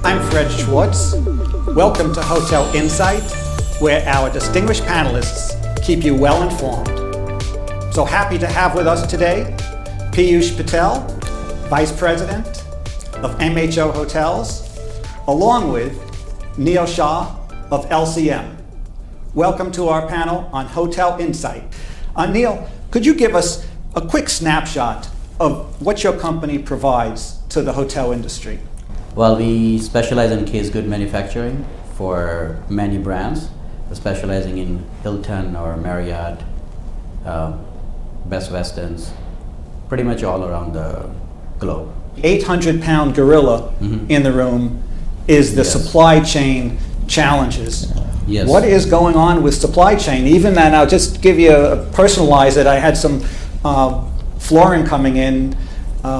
I'm Fred Schwartz. Welcome to Hotel Insight, where our distinguished panelists keep you well informed. So happy to have with us today Piyush Patel, Vice President of MHO Hotels, along with Neil Shah of LCM. Welcome to our panel on Hotel Insight. Neil, could you give us a quick snapshot of what your company provides to the hotel industry? Well, we specialize in case good manufacturing for many brands, specializing in Hilton or Marriott, Best Westerns, pretty much all around the globe. 800-pound gorilla in the room is the supply chain challenges. Yes. What is going on with supply chain? Even then, I'll just give you personalize it. I had some flooring coming in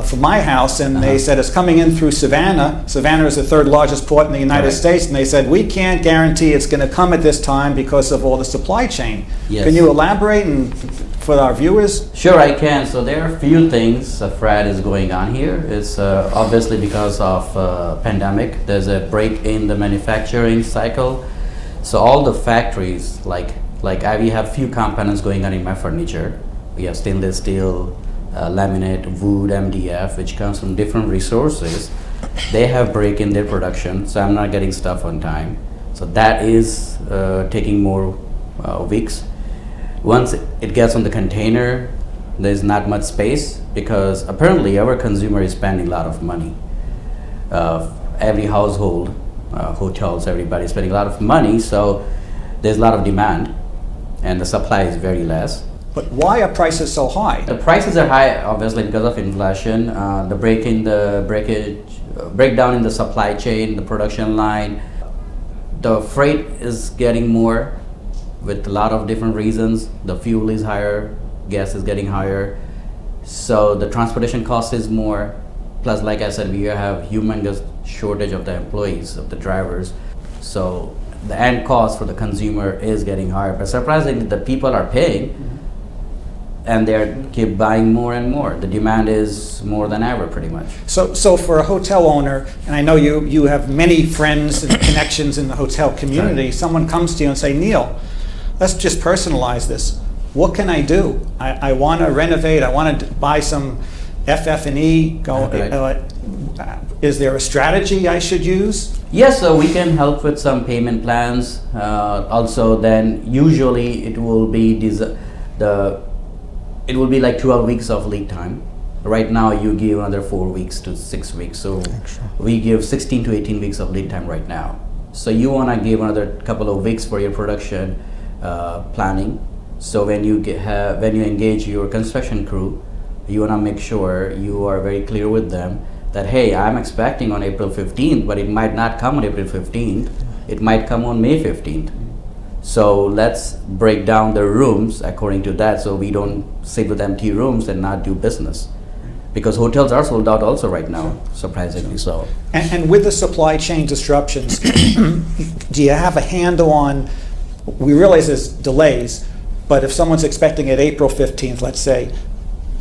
for my house, and they said it's coming in through Savannah. Savannah is the third largest port in the United States, and they said we can't guarantee it's going to come at this time because of all the supply chain. Yes. Can you elaborate for our viewers? Sure, I can. So there are a few things Fred is going on here. It's obviously because of pandemic. There's a break in the manufacturing cycle. So all the factories, we have few components going on in my furniture. We have stainless steel, laminate, wood, MDF, which comes from different resources. They have break in their production, so I'm not getting stuff on time. So that is taking more weeks. Once it gets on the container, there's not much space because apparently our consumer is spending a lot of money. Every household, hotels, everybody is spending a lot of money, so there's a lot of demand and the supply is very less. But why are prices so high? The prices are high, obviously, because of inflation, the breakdown in the supply chain, the production line. The freight is getting more with a lot of different reasons. The fuel is higher, gas is getting higher, so the transportation cost is more. Plus, like I said, we have humongous shortage of the employees, of the drivers. So the end cost for the consumer is getting higher. But surprisingly, the people are paying. And they keep buying more and more. The demand is more than ever, pretty much. So for a hotel owner, and I know you have many friends and connections in the hotel community, someone comes to you and say, Neil, let's just personalize this. What can I do? I want to renovate. I want to buy some FF&E. Is there a strategy I should use? Yes, so we can help with some payment plans. Also, then usually it will be it will be like 12 weeks of lead time. Right now you give another 4 weeks to 6 weeks. So we give 16 to 18 weeks of lead time right now. So you want to give another couple of weeks for your production planning. So when you engage your construction crew, you want to make sure you are very clear with them that, hey, I'm expecting on April 15th, but it might not come on April 15th. It might come on May 15th. So let's break down the rooms according to that, so we don't sit with empty rooms and not do business. Because hotels are sold out also right now, surprisingly so. And with the supply chain disruptions, do you have a handle on, we realize there's delays, but if someone's expecting it April 15th, let's say,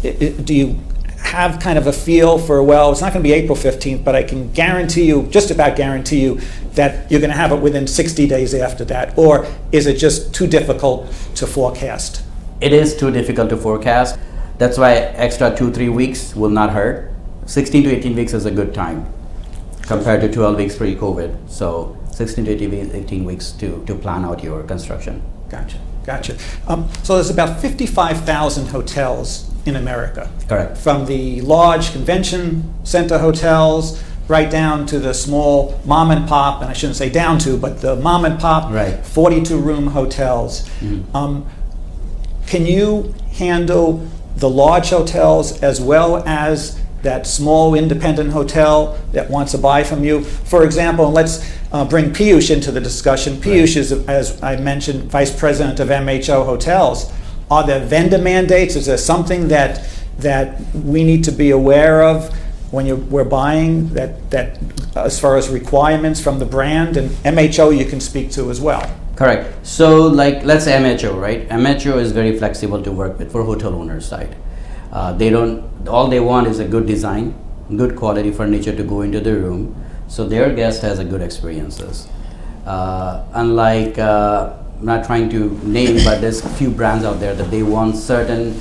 do you have kind of a feel for, well, it's not going to be April 15th, but I can just about guarantee you that you're going to have it within 60 days after that? Or is it just too difficult to forecast? It is too difficult to forecast. That's why extra 2-3 weeks will not hurt. 16 to 18 weeks is a good time compared to 12 weeks pre-COVID. So 16 to 18 weeks to plan out your construction. Gotcha. So there's about 55,000 hotels in America. Correct. From the large convention center hotels right down to the small mom and pop, and I shouldn't say down to, but the mom and pop 42-room hotels. Can you handle the large hotels as well as that small independent hotel that wants to buy from you? For example, let's bring Piyush into the discussion. Piyush is, as I mentioned, Vice President of MHO Hotels. Are there vendor mandates? Is there something that we need to be aware of when we're buying that as far as requirements from the brand? And MHO you can speak to as well. Correct. So let's say MHO, right? MHO is very flexible to work with for hotel owners side. All they want is a good design, good quality furniture to go into the room. so their guest has a good experiences. Unlike, I'm not trying to name, but there's a few brands out there that they want certain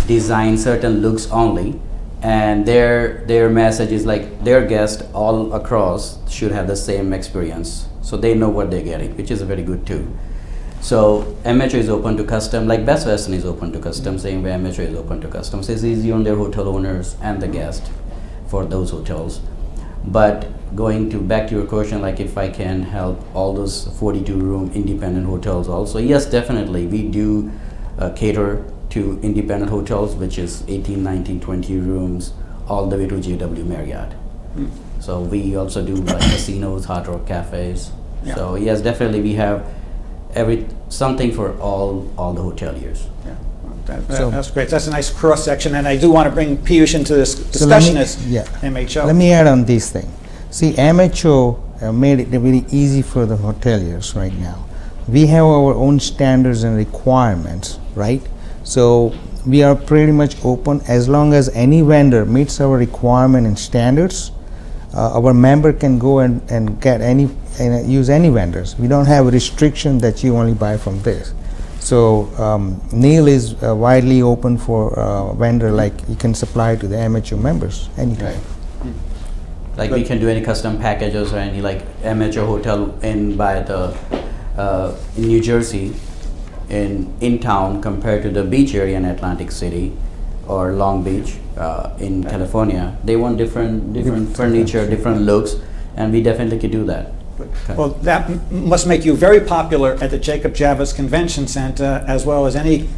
design, certain looks only, and their message is like their guest all across should have the same experience, so they know what they're getting, which is very good too. So MHO is open to custom, like Best Western is open to custom, same way MHO is open to custom. So it's easy on their hotel owners and the guest for those hotels. But going to back to your question, like if I can help all those 42 room independent hotels also, yes, definitely. We do cater to independent hotels, which is 18, 19, 20 rooms, all the way to JW Marriott. So we also do like casinos, hard rock cafes. Yeah. So yes, definitely we have something for all the hoteliers. Yeah. That's great. That's a nice cross section, and I do want to bring Piyush into this discussion as MHO. Let me add on this thing. See, MHO made it very easy for the hoteliers right now. We have our own standards and requirements, right? So we are pretty much open as long as any vendor meets our requirement and standards. Our member can go and get use any vendors. We don't have a restriction that you only buy from this. So Neil is widely open for vendor, like you can supply to the MHO members anytime. Right. Like we can do any custom packages or any like MHO hotel in New Jersey, in town compared to the beach area in Atlantic City or Long Beach in California. They want different furniture, different looks, and we definitely could do that. Okay. Well, that must make you very popular at the Jacob Javits Convention Center, as well as any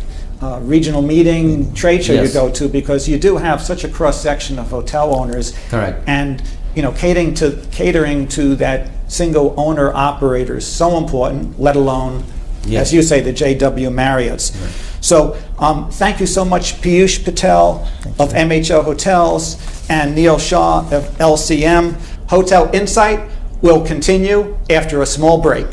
regional meeting, trade show you go to, because you do have such a cross section of hotel owners. Correct. And catering to that single owner operator is so important, let alone, as you say, the JW Marriotts. Right. So thank you so much, Piyush Patel of MHO Hotels and Neil Shaw of LCM. Hotel Insight will continue after a small break.